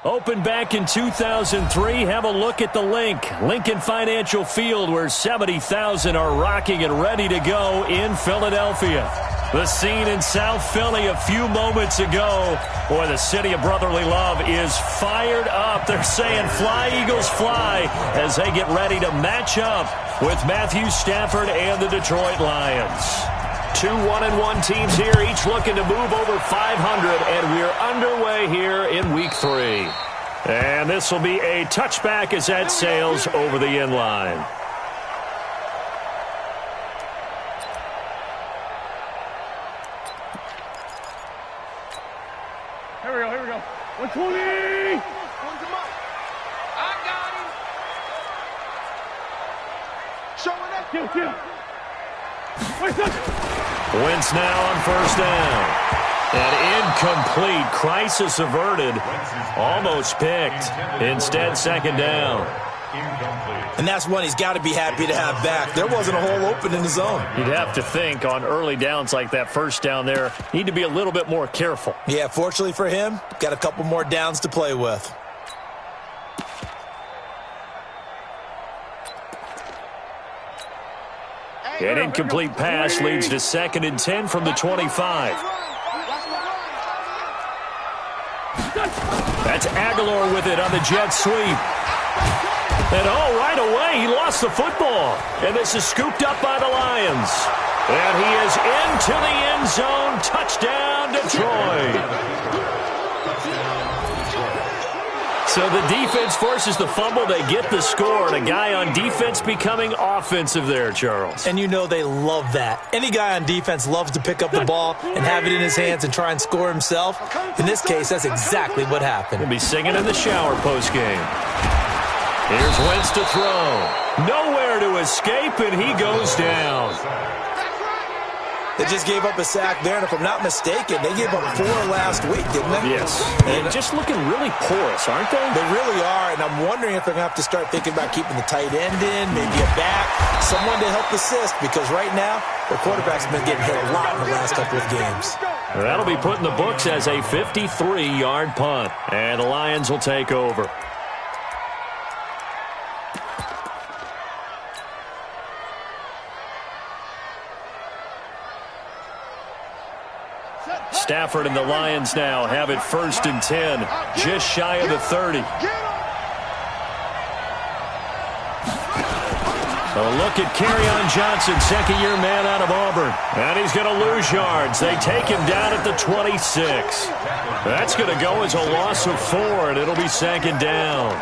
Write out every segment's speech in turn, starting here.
Opened back in 2003, have a look at the Lincoln Financial Field, where 70,000 are rocking and ready to go in Philadelphia. The scene in South Philly a few moments ago. Boy, the city of brotherly love is fired up. They're saying, "Fly, Eagles, fly," as they get ready to match up with Matthew Stafford and the Detroit Lions. Two 1-1 teams here, each looking to move over 500, and we're underway here in Week 3. And this will be a touchback as that sails over the end line. Here we go. 120! I got him! Showing up! Kill! Wentz now on first down. And incomplete. Crisis averted. Almost picked. Instead, second down. And that's one he's got to be happy to have back. There wasn't a hole open in the zone. You'd have to think on early downs like that first down there, need to be a little bit more careful. Yeah, fortunately for him, got a couple more downs to play with. An incomplete pass leads to 2nd and 10 from the 25. That's Aguilar with it on the jet sweep. And right away, he lost the football. And this is scooped up by the Lions. And he is into the end zone. Touchdown, Detroit. So the defense forces the fumble. They get the score. And a guy on defense becoming offensive there, Charles. And you know they love that. Any guy on defense loves to pick up the ball and have it in his hands and try and score himself. In this case, that's exactly what happened. He'll be singing in the shower postgame. Here's Wentz to throw. Nowhere to escape, and he goes down. They just gave up a sack there, and if I'm not mistaken, they gave up 4 last week, didn't they? Yes. And just looking really porous, aren't they? They really are, and I'm wondering if they're going to have to start thinking about keeping the tight end in, maybe a back, someone to help assist, because right now, their quarterback's been getting hit a lot in the last couple of games. That'll be put in the books as a 53-yard punt, and the Lions will take over. Stafford and the Lions now have it 1st and 10, just shy of the 30. A look at Kerryon Johnson, second-year man out of Auburn. And he's going to lose yards. They take him down at the 26. That's going to go as a loss of 4, and it'll be 2nd down.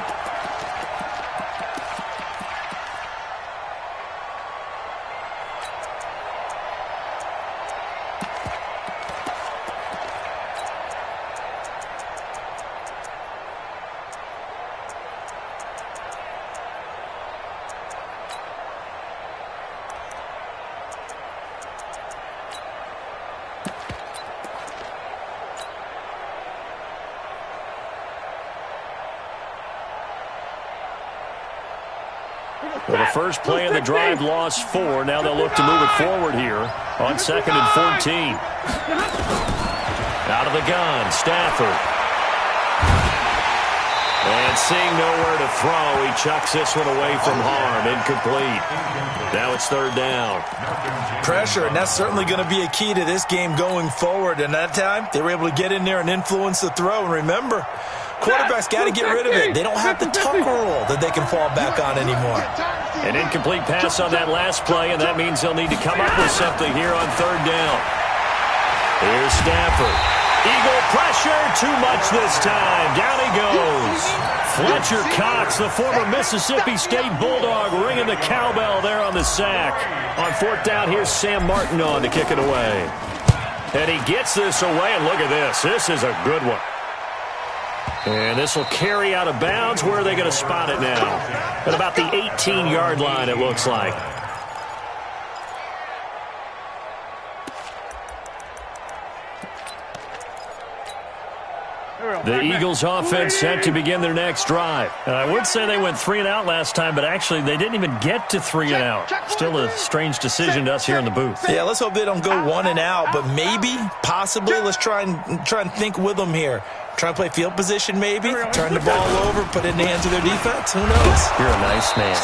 Well, the first play of the drive lost 4. Now they'll look to move it forward here on 2nd and 14. Out of the gun, Stafford. And seeing nowhere to throw, he chucks this one away from harm. Incomplete. Now it's 3rd down. Pressure, and that's certainly going to be a key to this game going forward. And that time, they were able to get in there and influence the throw. And remember, quarterback's got to get rid of it. They don't have the tuck rule that they can fall back on anymore. An incomplete pass on that last play, and that means they'll need to come up with something here on 3rd down. Here's Stafford. Eagle pressure, too much this time. Down he goes. Fletcher Cox, the former Mississippi State Bulldog, ringing the cowbell there on the sack. On 4th down, here's Sam Martin on to kick it away. And he gets this away, and look at this. This is a good one. And this will carry out of bounds. Where are they going to spot it now? At about the 18-yard line, it looks like. The Eagles offense set to begin their next drive. I would say they went 3 and out last time, but actually they didn't even get to 3 and out. Still a strange decision to us here in the booth. Yeah, let's hope they don't go 1 and out, but maybe, possibly, let's try and think with them here. Try and play field position maybe, turn the ball over, put it in the hands of their defense. Who knows? You're a nice man.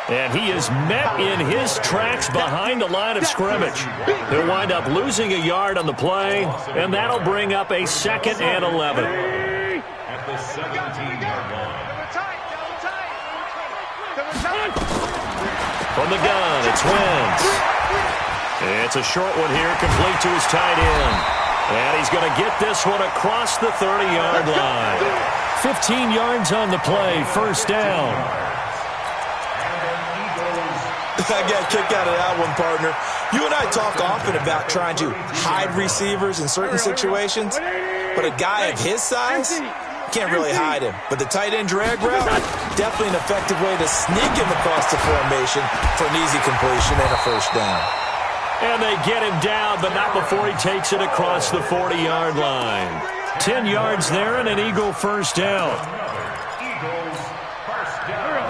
And he is met in his tracks behind the line of scrimmage. He'll wind up losing a yard on the play, and that'll bring up a 2nd and 11. At the 17-yard line. From the gun, it's Wentz. It's a short one here, complete to his tight end. And he's going to get this one across the 30-yard line. 15 yards on the play, 1st down. I got a kick out of that one, partner. You and I talk often about trying to hide receivers in certain situations, but a guy of his size can't really hide him. But the tight end drag route, definitely an effective way to sneak him across the formation for an easy completion and a 1st down. And they get him down, but not before he takes it across the 40-yard line. 10 yards there and an Eagle 1st down.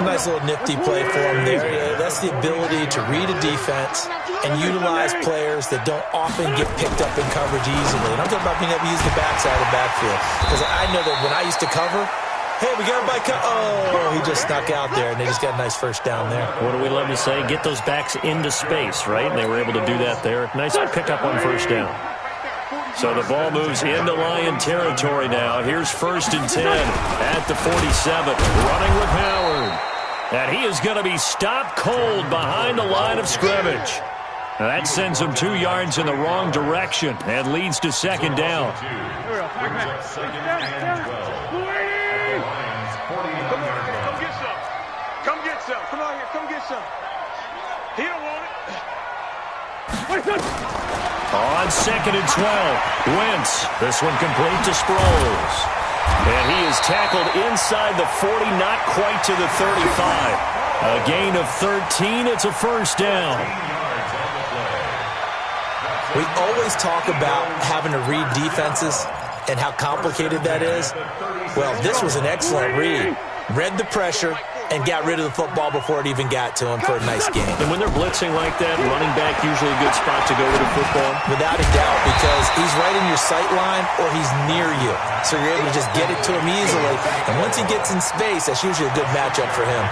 Nice little nifty play for him there. Yeah, that's the ability to read a defense and utilize players that don't often get picked up in coverage easily. And I'm talking about being able to use the backside of the backfield. Because I know that when I used to cover, hey, we got him by oh, he just snuck out there, and they just got a nice 1st down there. What do we love to say? Get those backs into space, right? And they were able to do that there. Nice pickup on 1st down. So the ball moves into Lion territory now. Here's 1st and 10 at the 47. Running with Howard. And he is going to be stopped cold behind the line of scrimmage. Now that sends him 2 yards in the wrong direction and leads to 2nd down. Come get some. Come on here. Come get some. He don't want it. On 2nd and 12, Wentz. This one complete to Sproles. And he is tackled inside the 40, not quite to the 35. A gain of 13. It's a 1st down. We always talk about having to read defenses and how complicated that is. Well, this was an excellent read. Read the pressure and got rid of the football before it even got to him for a nice game. And when they're blitzing like that, running back usually a good spot to go with the football? Without a doubt, because he's right in your sight line or he's near you. So you're able to just get it to him easily. And once he gets in space, that's usually a good matchup for him.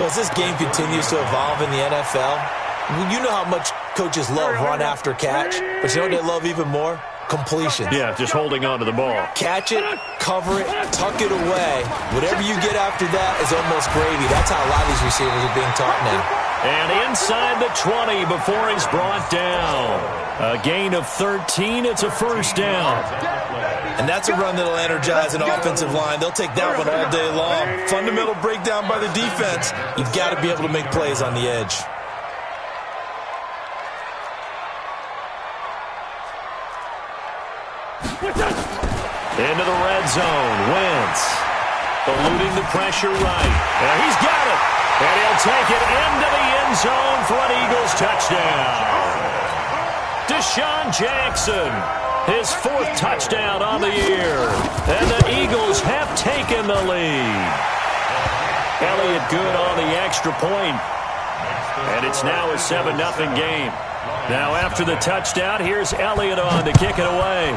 Well, as this game continues to evolve in the NFL, you know how much coaches love run after catch, but you know what they love even more? Completion. Yeah, just holding on to the ball. Catch it, cover it, tuck it away. Whatever you get after that is almost gravy. That's how a lot of these receivers are being taught now. And inside the 20 before he's brought down. A gain of 13. It's a 1st down. And that's a run that'll energize an offensive line. They'll take that one all day long. Fundamental breakdown by the defense. You've got to be able to make plays on the edge. Into the red zone. Wentz eluding the pressure right. And he's got it. And he'll take it into the end zone for an Eagles touchdown. Deshaun Jackson, his 4th touchdown on the year. And the Eagles have taken the lead. Elliott good on the extra point. And it's now a 7-0 game. Now after the touchdown, here's Elliott on to kick it away.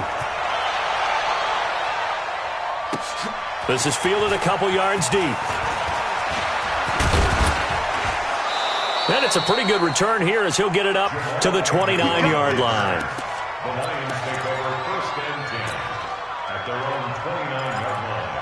This is fielded a couple yards deep. And it's a pretty good return here as he'll get it up to the 29-yard line. The Lions take over 1st and 10 at their own 29-yard line.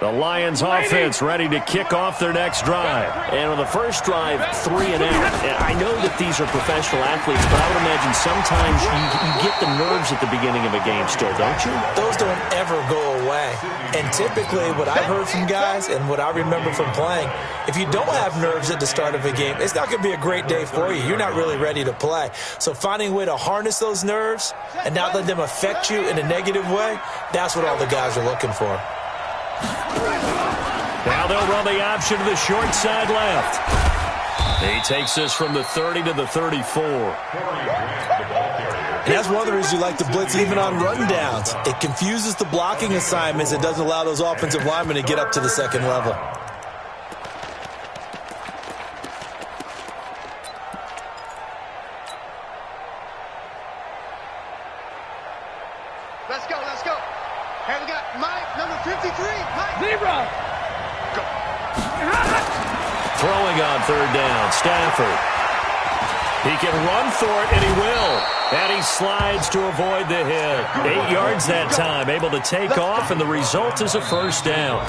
The Lions offense ready to kick off their next drive. And on the first drive, 3 and out. And I know that these are professional athletes, but I would imagine sometimes you get the nerves at the beginning of a game still, don't you? Those don't ever go away. And typically what I've heard from guys and what I remember from playing, if you don't have nerves at the start of a game, it's not going to be a great day for you. You're not really ready to play. So finding a way to harness those nerves and not let them affect you in a negative way, that's what all the guys are looking for. Now they'll run the option to the short side left. He takes this from the 30 to the 34. And that's one of the reasons you like to blitz even on rundowns. It confuses the blocking assignments. It doesn't allow those offensive linemen to get up to the second level. Let's go, let's go. Hey, we got Mike, number 53. Mike. Zebra. Go. Throwing on third down, Stafford. He can run for it, and he will. And he slides to avoid the hit. 8 yards that time, able to take off, and the result is a first down.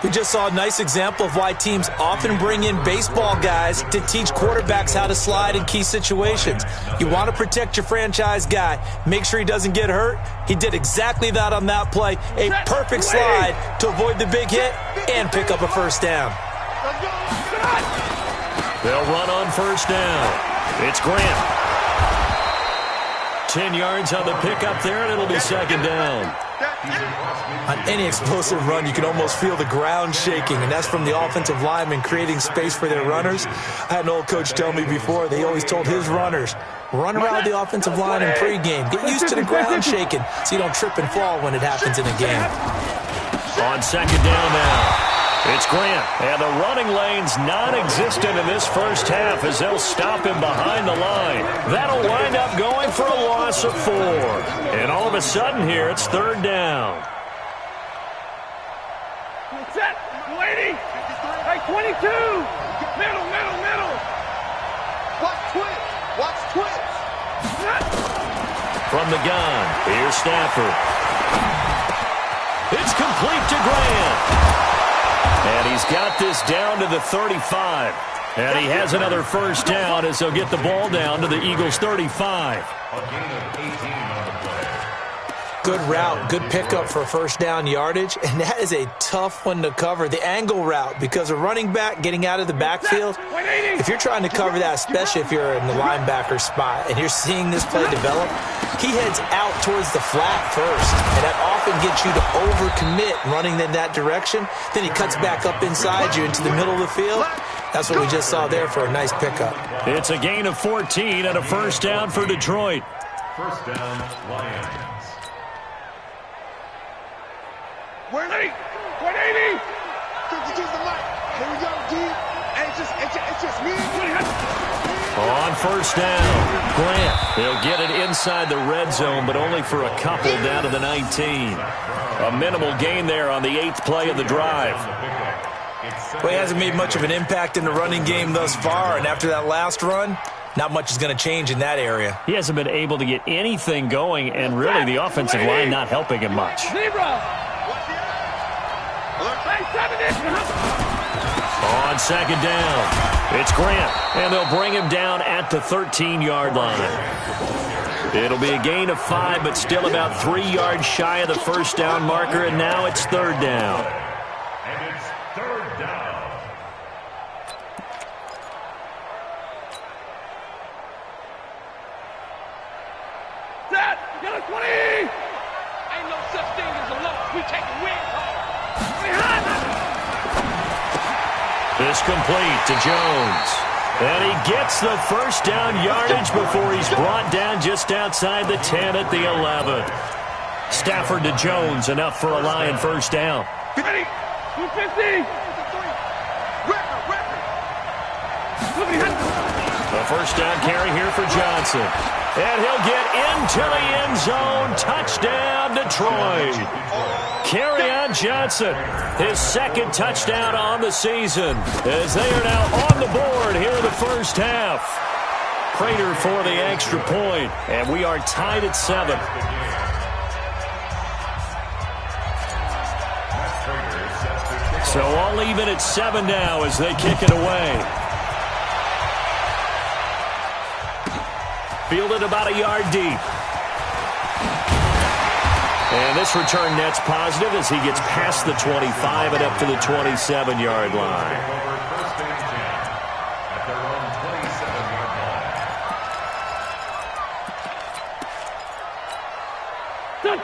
We just saw a nice example of why teams often bring in baseball guys to teach quarterbacks how to slide in key situations. You want to protect your franchise guy. Make sure he doesn't get hurt. He did exactly that on that play. A perfect slide to avoid the big hit and pick up a first down. They'll run on first down. It's Grant. 10 yards on the pickup there, and it'll be second down. On any explosive run, you can almost feel the ground shaking, and that's from the offensive linemen creating space for their runners. I had an old coach tell me before, they always told his runners, run around the offensive line in pregame. Get used to the ground shaking so you don't trip and fall when it happens in a game. On second down now, it's Grant. And the running lane's non-existent in this first half as they'll stop him behind the line. That'll wind up going for a loss of 4. And all of a sudden here, it's third down. Set. 280. Hey, 22. Middle. Watch twins. Watch twins. From the gun, here's Stafford. It's complete to Grant. And he's got this down to the 35. And he has another first down as they'll get the ball down to the Eagles' 35. A gain of 18 on the play. Good route, good pickup for first down yardage, and that is a tough one to cover, the angle route, because a running back getting out of the backfield, if you're trying to cover that, especially if you're in the linebacker spot, and you're seeing this play develop, he heads out towards the flat first, and that often gets you to overcommit running in that direction. Then he cuts back up inside you into the middle of the field. That's what we just saw there for a nice pickup. It's a gain of 14 and a first down for Detroit. First down, Lions. 180. 52's the mic. Here we go, G. And it's just me. On first down, Grant. He'll get it inside the red zone, but only for a couple down to the 19. A minimal gain there on the 8th play of the drive. Well, he hasn't made much of an impact in the running game thus far, and after that last run, not much is going to change in that area. He hasn't been able to get anything going, and really the offensive line not helping him much. Zebra. On second down, it's Grant, and they'll bring him down at the 13-yard line. It'll be a gain of 5, but still about 3 yards shy of the first down marker, and now it's third down. And it's third down. Set. Get a 20. Ain't no such thing as a loss. We take a win. This complete to Jones. And he gets the first down yardage before he's brought down just outside the 10 at the 11. Stafford to Jones, enough for a Lion first down. 250. The first down carry here for Johnson. And he'll get into the end zone. Touchdown, Detroit. Kerryon Johnson, his second touchdown on the season, as they are now on the board here in the first half. Prater for the extra point, and we are tied at 7. So all even at 7 now as they kick it away. Fielded about a yard deep. And this return net's positive as he gets past the 25 and up to the 27-yard line. First and 10 at their own 27-yard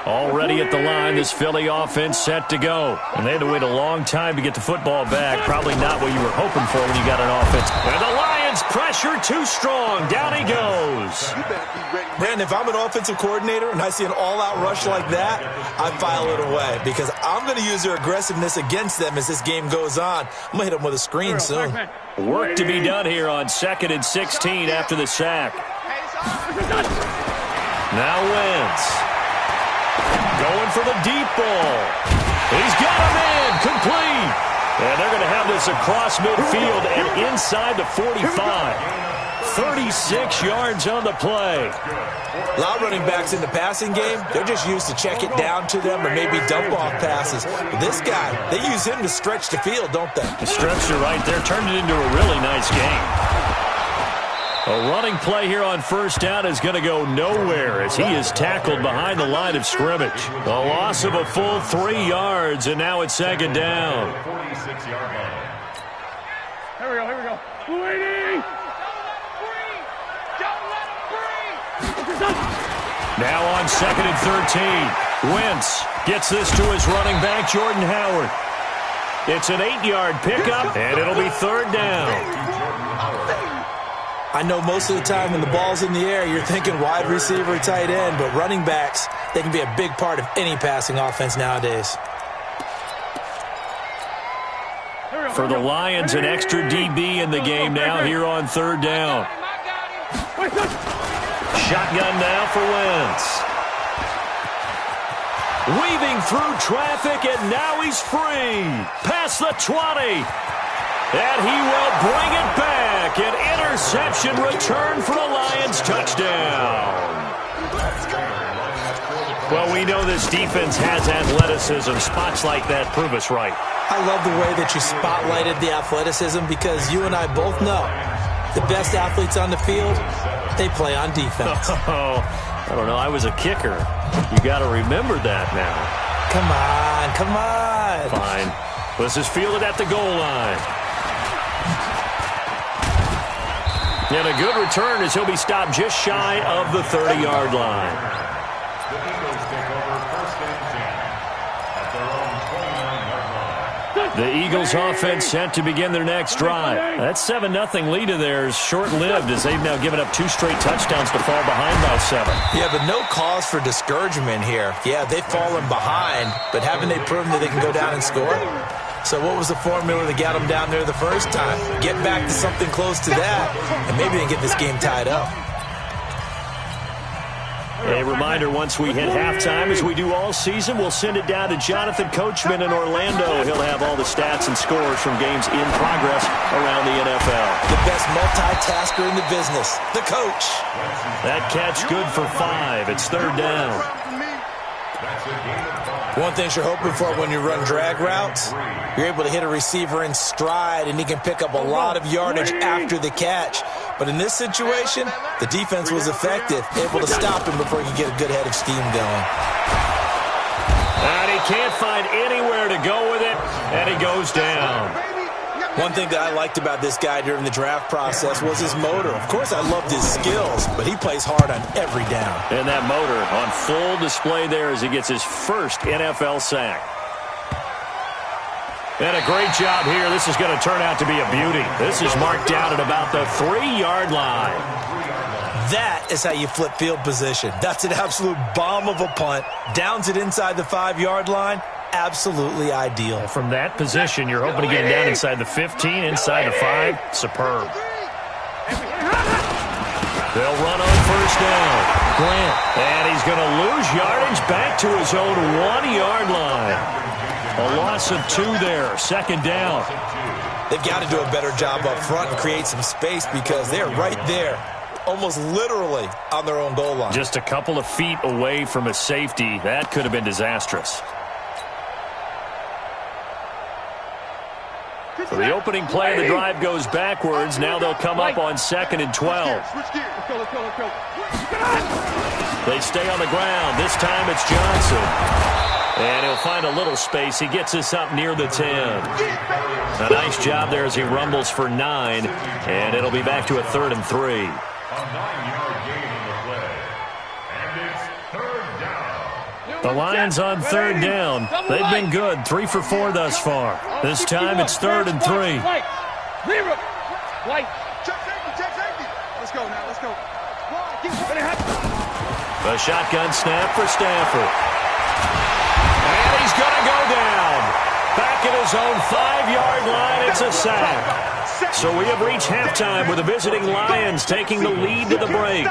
Already at the line, this Philly offense set to go. And they had to wait a long time to get the football back. Probably not what you were hoping for when you got an offense. And the Lions pressure too strong. Down he goes. Man, if I'm an offensive coordinator and I see an all-out rush like that, I file it away because I'm going to use their aggressiveness against them as this game goes on. I'm going to hit them with a screen soon. Work to be done here on 2nd and 16 after the sack. Now Wentz. Going for the deep ball. He's got him in. Complete. And they're going to have this across midfield and inside the 45. 36 yards on the play. A lot of running backs in the passing game, they're just used to check it down to them or maybe dump off passes. But this guy, they use him to stretch the field, don't they? The stretcher right there turned it into a really nice game. A running play here on first down is going to go nowhere as he is tackled behind the line of scrimmage. A loss of a full 3 yards, and now it's 2nd down. 46-yard line. Here we go. 280. Now on 2nd and 13. Wentz gets this to his running back, Jordan Howard. It's an 8-yard pickup, and it'll be 3rd down. I know most of the time when the ball's in the air, you're thinking wide receiver, tight end, but running backs, they can be a big part of any passing offense nowadays. For the Lions, an extra DB in the game now here on 3rd down. Shotgun now for Wentz. Weaving through traffic, and now he's free. Past the 20. And he will bring it back. An interception return for a Lions touchdown. Well, we know this defense has athleticism. Spots like that prove us right. I love the way that you spotlighted the athleticism because you and I both know the best athletes on the field, they play on defense. Oh, I don't know. I was a kicker. You got to remember that now. Come on. Fine. Let's just field it at the goal line. And a good return as he'll be stopped just shy of the 30-yard line. The Eagles take over 1st and 10 at their own 29-yard line. The Eagles offense set to begin their next drive. That 7-0 lead of theirs short-lived as they've now given up 2 straight touchdowns to fall behind by 7. Yeah, but no cause for discouragement here. Yeah, they've fallen behind, but haven't they proven that they can go down and score? So what was the formula that got them down there the first time? Get back to something close to that, and maybe they can get this game tied up. A reminder, once we hit halftime, as we do all season, we'll send it down to Jonathan Coachman in Orlando. He'll have all the stats and scores from games in progress around the NFL. The best multitasker in the business, the coach. That catch good for 5. It's 3rd down. One thing you're hoping for when you run drag routes, you're able to hit a receiver in stride, and he can pick up a lot of yardage after the catch. But in this situation, the defense was effective, able to stop him before he could get a good head of steam going. And he can't find anywhere to go with it, and he goes down. One thing that I liked about this guy during the draft process was his motor. Of course, I loved his skills, but he plays hard on every down. And that motor on full display there as he gets his first NFL sack. And a great job here. This is going to turn out to be a beauty. This is marked down at about the 3-yard line. That is how you flip field position. That's an absolute bomb of a punt. Downs it inside the 5-yard line. Absolutely ideal. From that position, you're hoping to get him down inside the 15, inside the 5. Superb. They'll run on first down. Grant. And he's going to lose yardage back to his own 1-yard line. A loss of 2 there. 2nd down. They've got to do a better job up front and create some space because they're right there, almost literally on their own goal line. Just a couple of feet away from a safety. That could have been disastrous. So the opening play of the drive goes backwards. Now they'll come up on 2nd and 12. They stay on the ground. This time it's Johnson. And he'll find a little space. He gets us up near the 10. A nice job there as he rumbles for 9. And it'll be back to a 3rd and 3. A 9-yard gain on the play. And it's 3rd down. The Lions on third down. They've been good, 3 for 4 thus far. This time it's 3rd and 3. Zero. White. Check safety. Let's go now. Let's go. The shotgun snap for Stafford. And he's going to go down. Back at his own 5-yard line, it's a sack. So we have reached halftime with the visiting Lions taking the lead to the break.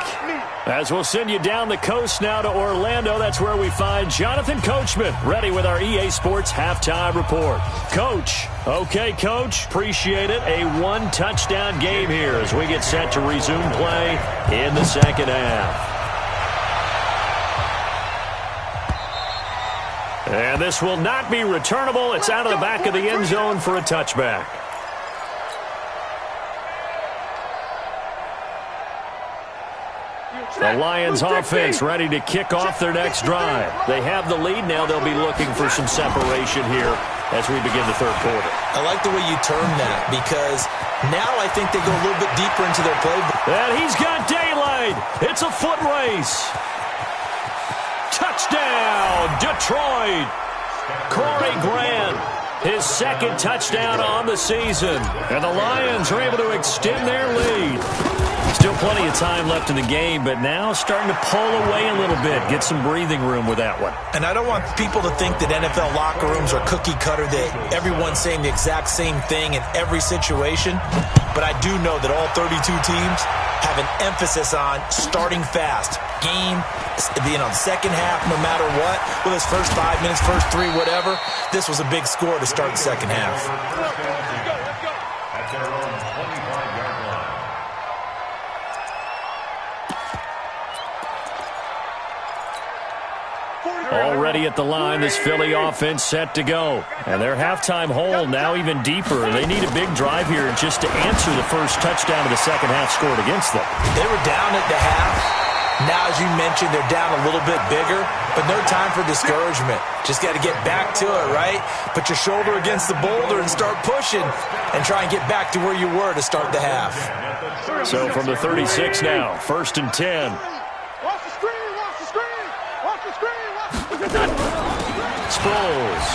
As we'll send you down the coast now to Orlando, that's where we find Jonathan Coachman, ready with our EA Sports halftime report. Coach. Okay, Coach. Appreciate it. A 1-touchdown game here as we get set to resume play in the second half. And this will not be returnable. It's out of the back of the end zone for a touchback. The Lions offense ready to kick off their next drive. They have the lead. Now they'll be looking for some separation here as we begin the third quarter. I like the way you term that because now I think they go a little bit deeper into their playbook. And he's got daylight. It's a foot race. Touchdown, Detroit. Corey Grant, his second touchdown on the season. And the Lions are able to extend their lead. Still plenty of time left in the game, but now starting to pull away a little bit, get some breathing room with that one. And I don't want people to think that NFL locker rooms are cookie cutter, that everyone's saying the exact same thing in every situation. But I do know that all 32 teams have an emphasis on starting fast. Game being on the second half no matter what. Well, this first 5 minutes, first 3, whatever. This was a big score to start the second half. At their own 25-yard line. Already at the line, this Philly offense set to go. And their halftime hole now even deeper. They need a big drive here just to answer the first touchdown of the second half scored against them. They were down at the half. Now, as you mentioned, they're down a little bit bigger, but no time for discouragement. Just got to get back to it, right? Put your shoulder against the boulder and start pushing and try and get back to where you were to start the half. So from the 36 now, 1st and 10. Watch the screen. Sproles.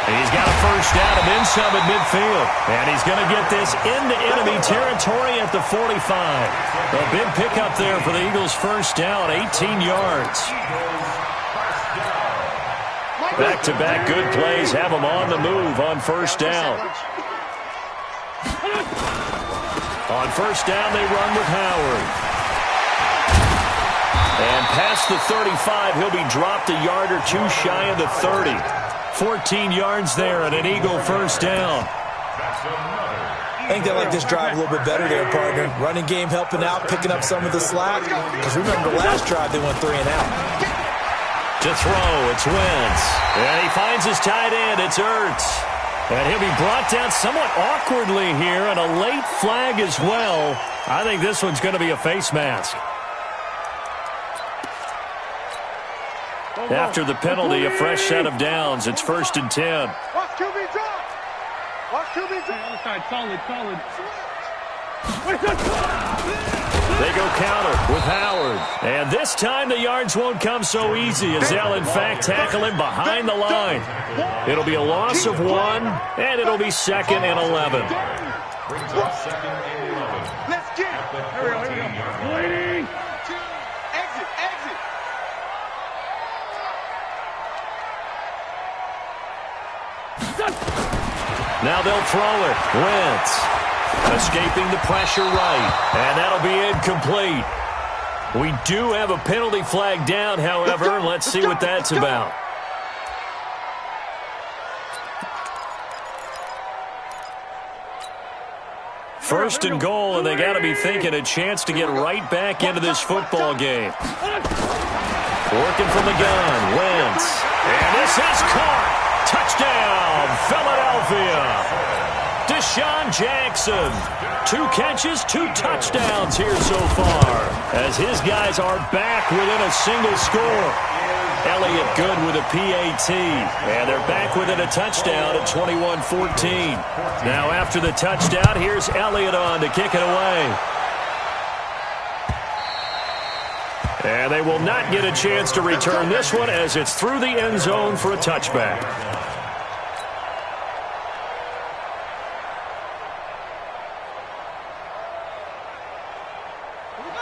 He's got a first down and then some at midfield. And he's going to get this into enemy territory at the 45. A big pickup there for the Eagles' first down, 18 yards. Back-to-back good plays have them on the move on first down. On first down, they run with Howard. And past the 35, he'll be dropped a yard or two shy of the 30. 14 yards there and an Eagle first down. I think they like this drive a little bit better there, partner. Running game helping out, picking up some of the slack. Because remember, the last drive they went 3 and out. To throw, it's Wentz. And he finds his tight end, it's Ertz. And he'll be brought down somewhat awkwardly here, and a late flag as well. I think this one's going to be a face mask. After the penalty, a fresh set of downs. It's 1st and 10. Watch QB drop. Watch QB drop. Other side, solid. They go counter with Howard. And this time the yards won't come so easy as they'll in fact tackle him behind the line. It'll be a loss of 1, and it'll be 2nd and 11. Brings up 2nd and 11. Let's get it. Here we go. Waiting. Exit. Now they'll throw it. Wentz escaping the pressure right. And that'll be incomplete. We do have a penalty flag down, however. Let's see what that's about. First and goal, and they got to be thinking a chance to get right back into this football game. Working from the gun, Wentz. And this is caught. Touchdown, Philadelphia. Deshaun Jackson. 2 catches, 2 touchdowns here so far, as his guys are back within a single score. Elliott good with a PAT, and they're back within a touchdown at 21-14. Now after the touchdown, here's Elliott on to kick it away. And they will not get a chance to return this one as it's through the end zone for a touchback.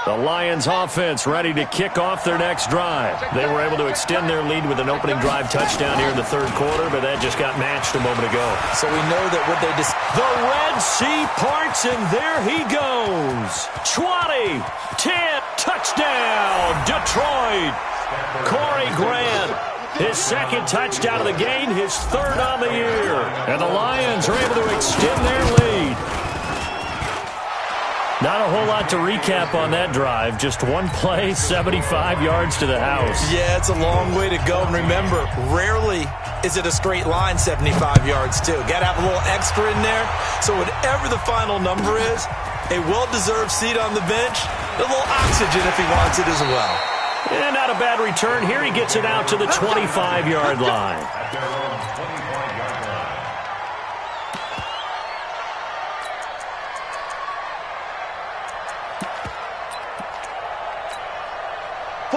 The Lions offense ready to kick off their next drive. They were able to extend their lead with an opening drive touchdown here in the third quarter, but that just got matched a moment ago. So we know that what they just... The Red Sea parts, and there he goes. 20, 10, touchdown, Detroit. Corey Grant, his second touchdown of the game, his third on the year. And the Lions are able to extend their lead. Not a whole lot to recap on that drive. Just one play, 75 yards to the house. Yeah, it's a long way to go. And remember, rarely is it a straight line 75 yards, too. Got to have a little extra in there. So whatever the final number is, a well-deserved seat on the bench, a little oxygen if he wants it as well. And not a bad return. Here he gets it out to the 25-yard line.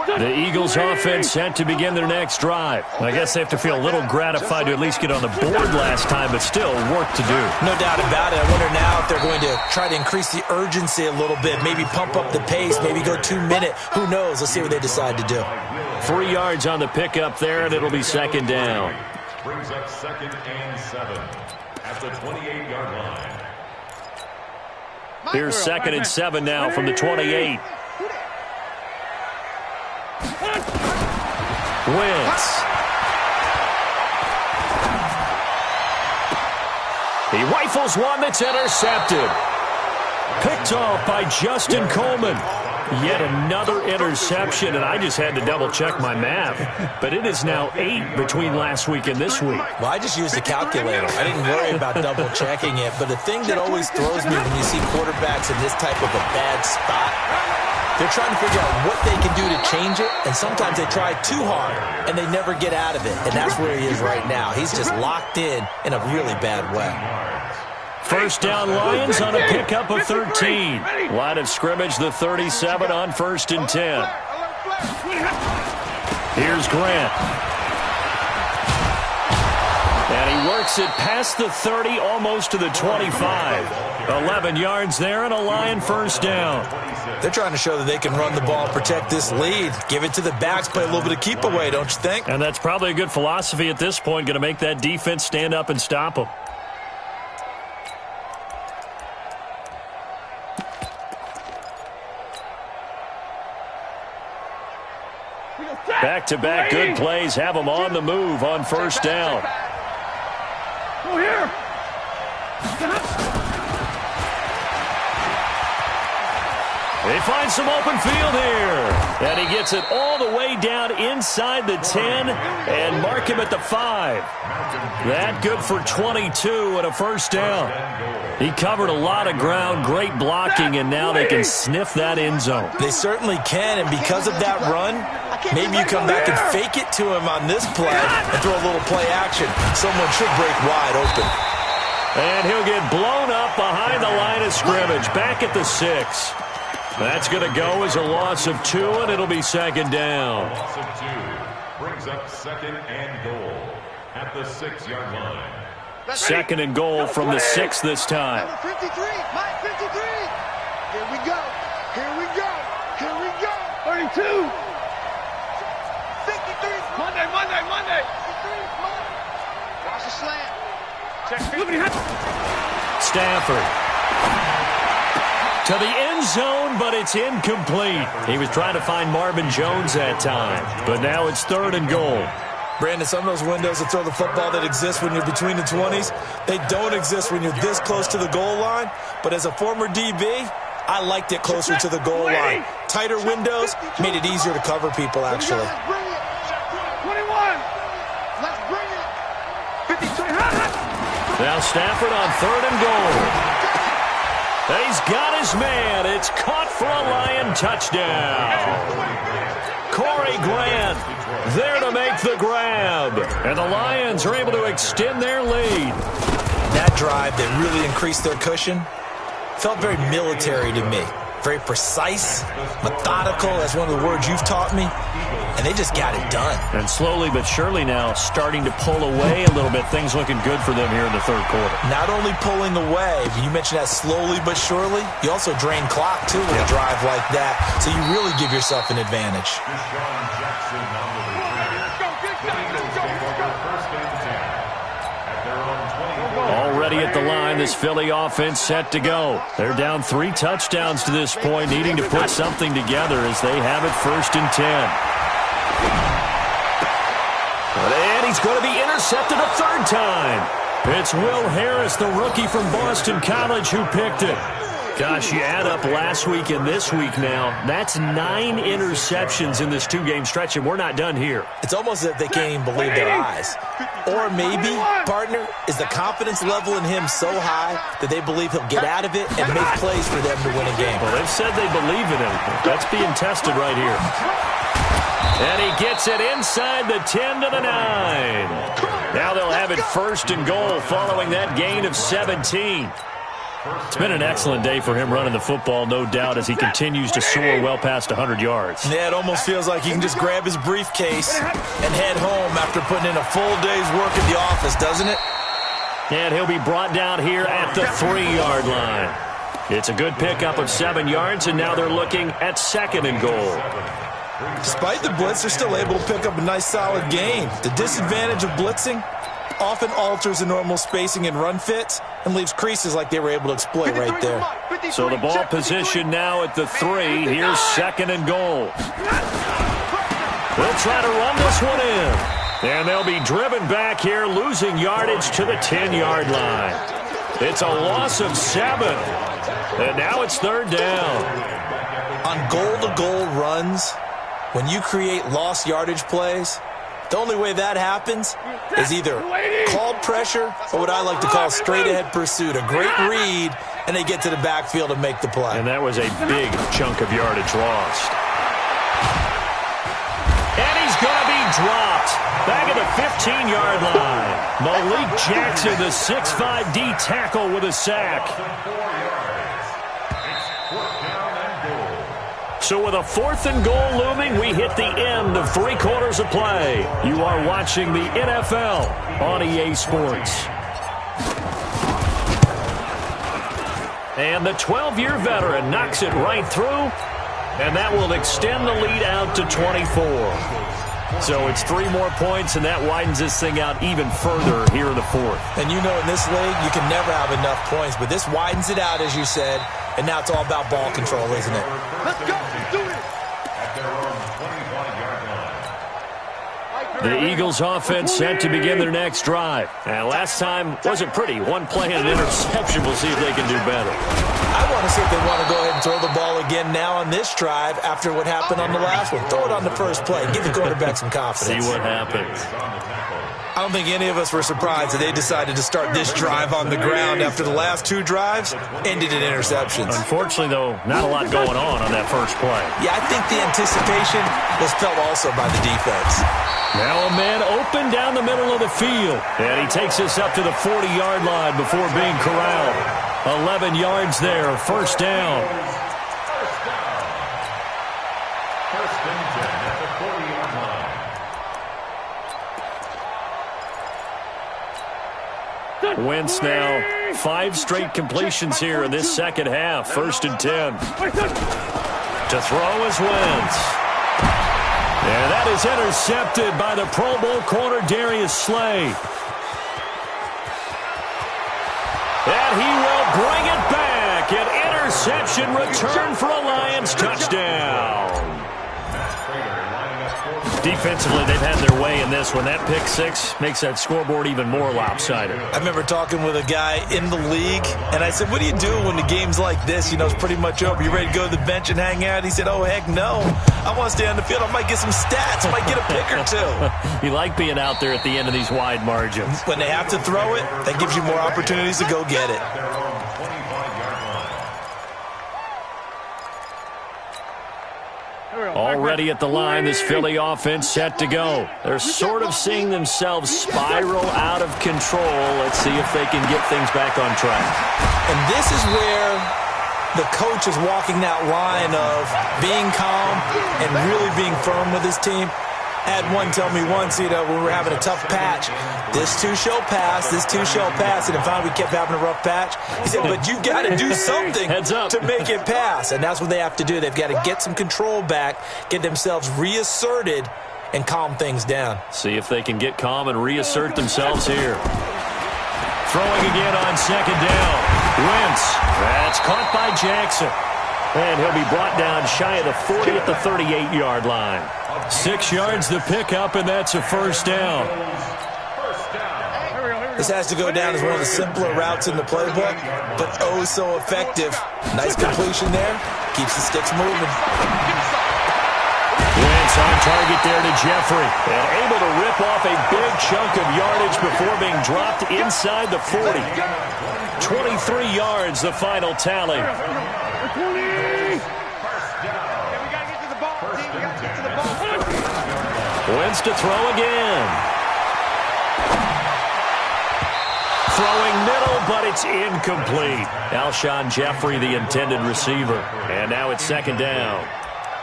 The Eagles offense set to begin their next drive. I guess they have to feel a little gratified to at least get on the board last time, but still work to do. No doubt about it. I wonder now if they're going to try to increase the urgency a little bit, maybe pump up the pace, maybe go 2-minute. Who knows? Let's see what they decide to do. 3 yards on the pickup there, and it'll be second down. Brings up 2nd and 7 at the 28-yard line. Here's 2nd and 7 now from the 28. Wentz. He rifles one that's intercepted. Picked off by Justin Coleman. Yet another interception, and I just had to double-check my math. But it is now 8 between last week and this week. Well, I just used a calculator. I didn't worry about double-checking it. But the thing that always throws me when you see quarterbacks in this type of a bad spot, they're trying to figure out what they can do to change it, and sometimes they try too hard, and they never get out of it. And that's where he is right now. He's just locked in a really bad way. First down Lions on a pickup of 13. Line of scrimmage, the 37 on 1st and 10. Here's Grant. And he works it past the 30, almost to the 25. 11 yards there and a Lion first down. They're trying to show that they can run the ball, protect this lead. Give it to the backs, play a little bit of keep away, don't you think? And that's probably a good philosophy at this point, going to make that defense stand up and stop them. Back-to-back good plays have them on the move on first down. Go here. They find some open field here. And he gets it all the way down inside the 10 and mark him at the 5. That good for 22 and a first down. He covered a lot of ground, great blocking, and now they can sniff that end zone. They certainly can, and because of that run, maybe you come back and fake it to him on this play and throw a little play action. Someone should break wide open. And he'll get blown up behind the line of scrimmage, back at the 6. That's going to go as a loss of 2, and it'll be second down. Loss of 2 brings up 2nd and goal at the 6-yard line. Second and goal from the 6 this time. Number 53, Mike 53. Here we go. Here we go. Here we go. 32. 53. Monday. 53. Watch the slant. Check. Stafford. To the end zone, but it's incomplete. He was trying to find Marvin Jones that time. But now it's 3rd and goal. Brandon, some of those windows to throw the football that exist when you're between the 20s, they don't exist when you're this close to the goal line. But as a former DB, I liked it closer to the goal line. Tighter windows made it easier to cover people, actually. 21. Let's bring it. 52. Now Stafford on 3rd and goal. He's got his man. It's caught for a Lion touchdown. Corey Grant there to make the grab. And the Lions are able to extend their lead. That drive that really increased their cushion felt very military to me. very precise, methodical. That's one of the words you've taught me. And they just got it done. And slowly but surely now starting to pull away a little bit. Things looking good for them here in the third quarter. Not only pulling away, but you mentioned that slowly but surely. You also drain clock, too, with a drive like that. So you really give yourself an advantage. Already at the line, this Philly offense set to go. They're down 3 touchdowns to this point, needing to put something together as they have it 1st and 10. And he's going to be intercepted a 3rd time. It's Will Harris, the rookie from Boston College, who picked it. Gosh, you add up last week and this week now, that's 9 interceptions in this 2-game stretch, and we're not done here. It's almost as if they can't even believe their eyes. Or maybe, partner, is the confidence level in him so high that they believe he'll get out of it and make plays for them to win a game. Well, they've said they believe in him. That's being tested right here. And he gets it inside the 10 to the 9. Now they'll have it 1st and goal following that gain of 17. It's been an excellent day for him running the football, no doubt, as he continues to soar well past 100 yards. Yeah, it almost feels like he can just grab his briefcase and head home after putting in a full day's work at the office, doesn't it? And he'll be brought down here at the 3-yard line. It's a good pickup of 7 yards, and now they're looking at 2nd and goal. Despite the blitz, they're still able to pick up a nice, solid gain. The disadvantage of blitzing often alters the normal spacing and run fits and leaves creases like they were able to exploit right there. So the ball position now at the 3. Here's 2nd and goal. They'll try to run this one in. And they'll be driven back here, losing yardage to the 10-yard line. It's a loss of 7. And now it's 3rd down. On goal-to-goal runs, when you create lost yardage plays, the only way that happens is either called pressure or what I like to call straight-ahead pursuit. A great read, and they get to the backfield and make the play. And that was a big chunk of yardage lost. And he's going to be dropped. Back at the 15-yard line. Malik Jackson, the 6'5" D tackle with a sack. So with a 4th and goal looming, we hit the end of 3 quarters of play. You are watching the NFL on EA Sports. And the 12-year veteran knocks it right through, and that will extend the lead out to 24. So it's 3 more points, and that widens this thing out even further here in the 4th. And you know in this league, you can never have enough points, but this widens it out, as you said, and now it's all about ball control, isn't it? Let's go. Do it. The Eagles offense set to begin their next drive. And last time wasn't pretty. 1 play and an interception. We'll see if they can do better. I want to see if they want to go ahead and throw the ball again now on this drive after what happened on the last one. Throw it on the first play. Give the quarterback some confidence. See what happens. I don't think any of us were surprised that they decided to start this drive on the ground after the last 2 drives ended in interceptions. Unfortunately, though, not a lot going on that first play. Yeah, I think the anticipation was felt also by the defense. Now a man open down the middle of the field. And he takes us up to the 40-yard line before being corralled. 11 yards there, 1st down. First and 10 at the 40-yard line. Wentz now 5 straight completions here in this second half. 1st and 10. To throw is Wentz. And that is intercepted by the Pro Bowl corner Darius Slay. And he will bring it back. An interception return for a Lions touchdown. Defensively, they've had their way in this one. That pick 6 makes that scoreboard even more lopsided. I remember talking with a guy in the league, and I said, what do you do when the game's like this? You know, it's pretty much over. You ready to go to the bench and hang out? He said, oh, heck no. I want to stay on the field. I might get some stats. I might get a pick or 2. You like being out there at the end of these wide margins. When they have to throw it, that gives you more opportunities to go get it. Already at the line, this Philly offense set to go. They're sort of seeing themselves spiral out of control. Let's see if they can get things back on track. And this is where the coach is walking that line of being calm and really being firm with his team. I had one tell me once, when we were having a tough patch, this too shall pass, this too shall pass. And then finally we kept having a rough patch. He said, but you got to do something to make it pass. And that's what they have to do. They've got to get some control back, get themselves reasserted, and calm things down. See if they can get calm and reassert themselves here. Throwing again on second down. Wentz. That's caught by Jackson. And he'll be brought down shy of the 40 at the 38-yard line. 6 yards to pick up, and that's a first down. This has to go down as one of the simpler routes in the playbook, but oh so effective. Nice completion there. Keeps the sticks moving. Wentz on target there to Jeffrey. And able to rip off a big chunk of yardage before being dropped inside the 40. 23 yards, the final tally. Wentz to throw again. Throwing middle, but it's incomplete. Alshon Jeffrey, the intended receiver. And now it's second down.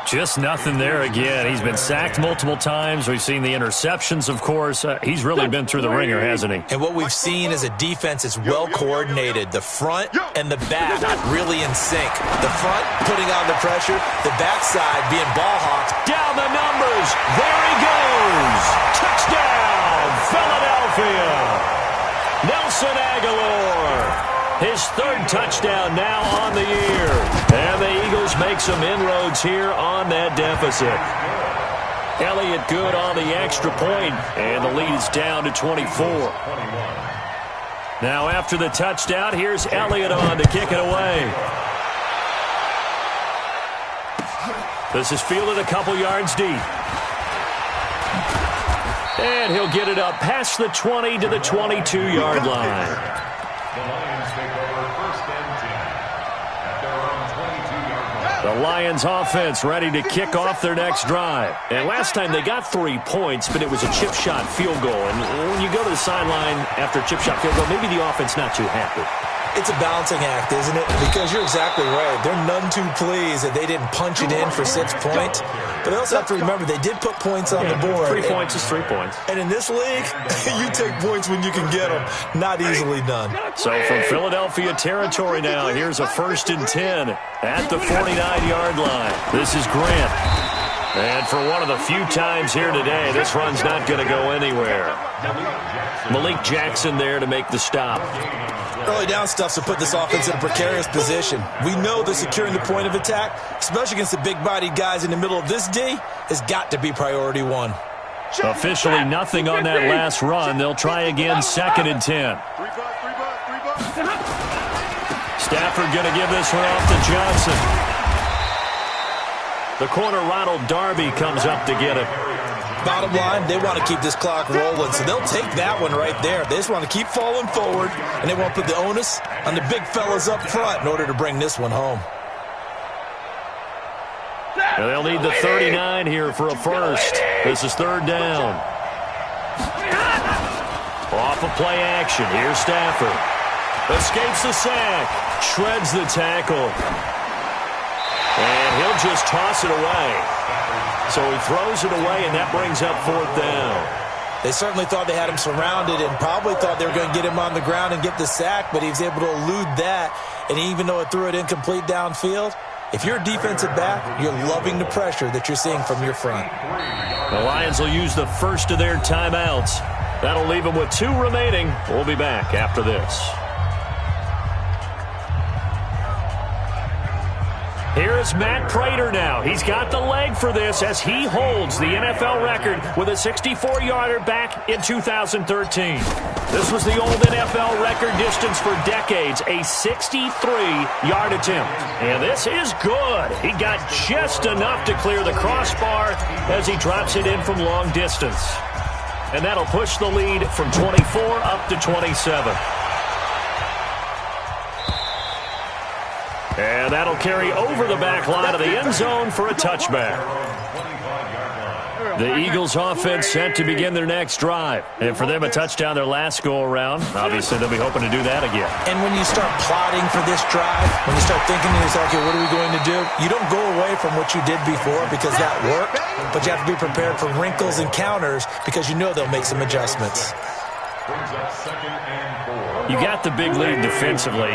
Just nothing there again. He's been sacked multiple times. We've seen the interceptions, of course. He's really been through the ringer, hasn't he? And what we've seen is a defense that's well coordinated. The front and the back really in sync. The front putting on the pressure, the backside being ball hawked. Down the numbers. There he goes. Touchdown, Philadelphia. Nelson Aguilar. His third touchdown now on the year. And the Eagles make some inroads here on that deficit. Elliott good on the extra point, and the lead is down to 24. Now after the touchdown, here's Elliott on to kick it away. This is fielded a couple yards deep. And he'll get it up past the 20 to the 22-yard line. The Lions offense ready to kick off their next drive. And last time they got 3 points, but it was a chip shot field goal. And when you go to the sideline after a chip shot field goal, maybe the offense not too happy. It's a balancing act, isn't it? Because you're exactly right. They're none too pleased that they didn't punch it in for 6 points. But they also have to remember they did put points on the board. 3 points is 3 points. And in this league, you take points when you can get them. Not easily done. So from Philadelphia territory now, here's a 1st and 10 at the 49-yard line. This is Grant. And for one of the few times here today, this run's not going to go anywhere. Malik Jackson there to make the stop. Early down stuff to put this offense in a precarious position. We know that securing the point of attack, especially against the big-bodied guys in the middle of this D, has got to be priority one. Officially nothing on that last run. They'll try again, 2nd and 10. Stafford going to give this one off to Johnson. The corner, Ronald Darby, comes up to get it. Bottom line, they want to keep this clock rolling, so they'll take that one right there. They just want to keep falling forward, and they want to put the onus on the big fellas up front in order to bring this one home. And they'll need the 39 here for a first. This is 3rd down. Off of play action. Here's Stafford. Escapes the sack. Shreds the tackle. And he'll just toss it away. So he throws it away, and that brings up 4th down. They certainly thought they had him surrounded and probably thought they were going to get him on the ground and get the sack, but he was able to elude that. And even though it threw it incomplete downfield, if you're a defensive back, you're loving the pressure that you're seeing from your front. The Lions will use the first of their timeouts. That'll leave them with 2 remaining. We'll be back after this. Here's Matt Prater now. He's got the leg for this as he holds the NFL record with a 64-yarder back in 2013. This was the old NFL record distance for decades, a 63-yard attempt. And this is good. He got just enough to clear the crossbar as he drops it in from long distance. And that'll push the lead from 24 up to 27. And that'll carry over the back line of the end zone for a touchback. The Eagles offense set to begin their next drive. And for them, a touchdown their last go-around. Obviously, they'll be hoping to do that again. And when you start plotting for this drive, when you start thinking to yourself, okay, what are we going to do? You don't go away from what you did before because that worked, but you have to be prepared for wrinkles and counters because you know they'll make some adjustments. You got the big lead defensively,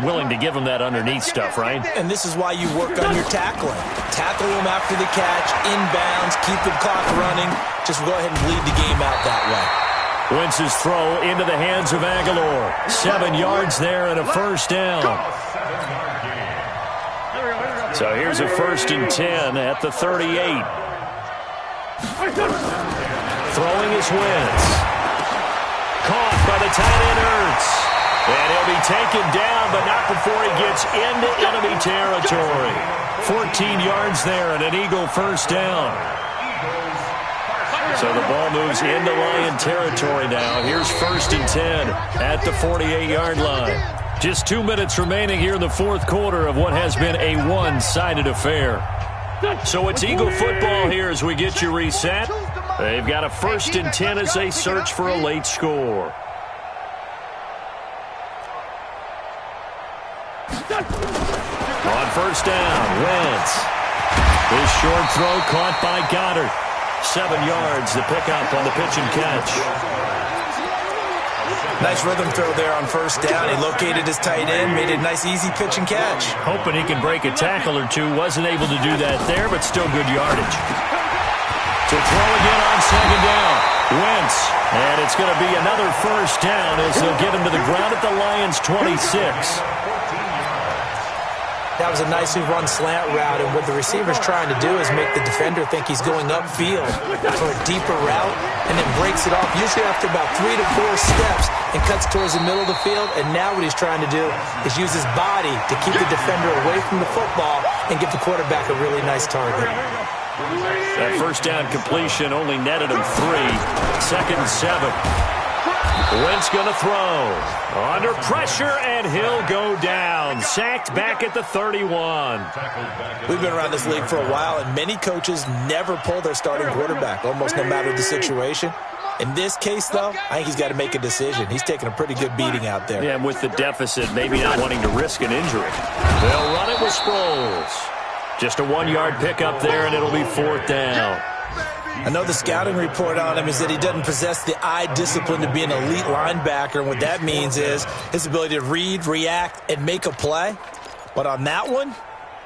willing to give them that underneath stuff, right? And this is why you work on your tackling. Tackle them after the catch, inbounds, keep the clock running. Just go ahead and bleed the game out that way. Wentz's throw into the hands of Aguilar. 7 yards there and a first down. So here's a 1st and 10 at the 38. Throwing is Wentz. Caught by the tight end Ertz. And he'll be taken down, but not before he gets into enemy territory. 14 yards there and an Eagle first down. So the ball moves into Lion territory now. Here's 1st and 10 at the 48-yard line. Just 2 minutes remaining here in the fourth quarter of what has been a one-sided affair. So it's Eagle football here as we get you reset. They've got a 1st and 10 as they search for a late score. On first down, Wentz. His short throw caught by Goddard. 7 yards, the pickup on the pitch and catch. Nice rhythm throw there on first down. He located his tight end, made a nice easy pitch and catch. Hoping he can break a tackle or two. Wasn't able to do that there, but still good yardage. To throw again on second down. Wentz. And it's going to be another first down as they'll get him to the ground at the Lions' 26. That was a nicely run slant route, and what the receiver's trying to do is make the defender think he's going upfield for a deeper route, and then breaks it off, usually after about 3 to 4 steps, and cuts towards the middle of the field. And now what he's trying to do is use his body to keep the defender away from the football and give the quarterback a really nice target. That first down completion only netted him 3. 2nd and 7. Wentz going to throw. Under pressure, and he'll go down. Sacked back at the 31. We've been around this league for a while, and many coaches never pull their starting quarterback, almost no matter the situation. In this case, though, I think he's got to make a decision. He's taking a pretty good beating out there. Yeah, and with the deficit, maybe not wanting to risk an injury. They'll run it with Sproles. Just a 1-yard pickup there, and it'll be 4th down. I know the scouting report on him is that he doesn't possess the eye discipline to be an elite linebacker. And what that means is his ability to read, react, and make a play. But on that one,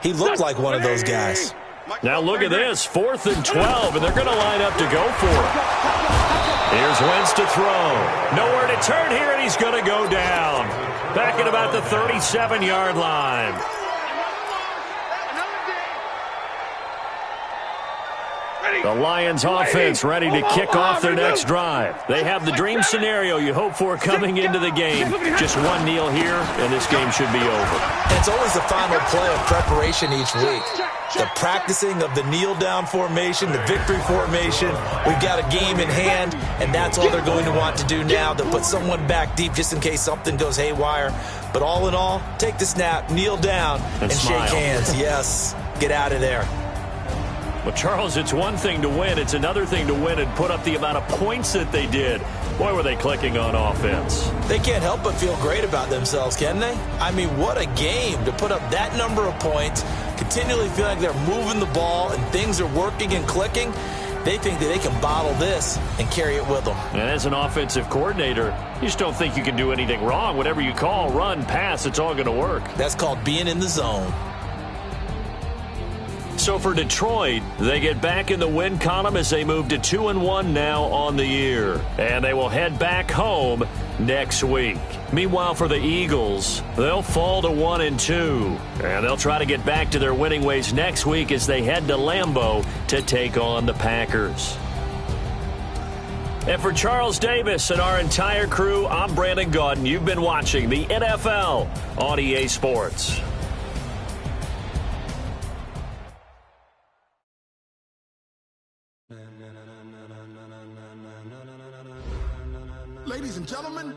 he looked like one of those guys. Now look at this, 4th and 12, and they're going to line up to go for it. Here's Wentz to throw. Nowhere to turn here, and he's going to go down. Back at about the 37-yard line. The Lions offense ready to kick off their next drive. They have the dream scenario you hope for coming into the game. Just one kneel here, and this game should be over. It's always the final play of preparation each week. The practicing of the kneel-down formation, the victory formation. We've got a game in hand, and that's all they're going to want to do now, to put someone back deep just in case something goes haywire. But all in all, take the snap, kneel down, and shake hands. Yes, get out of there. Well, Charles, it's one thing to win. It's another thing to win and put up the amount of points that they did. Boy, were they clicking on offense. They can't help but feel great about themselves, can they? I mean, what a game to put up that number of points, continually feel like they're moving the ball and things are working and clicking. They think that they can bottle this and carry it with them. And as an offensive coordinator, you just don't think you can do anything wrong. Whatever you call, run, pass, it's all going to work. That's called being in the zone. So for Detroit, they get back in the win column as they move to 2-1 now on the year. And they will head back home next week. Meanwhile, for the Eagles, they'll fall to 1-2. And they'll try to get back to their winning ways next week as they head to Lambeau to take on the Packers. And for Charles Davis and our entire crew, I'm Brandon Gaudin. You've been watching the NFL on EA Sports. Ladies and gentlemen,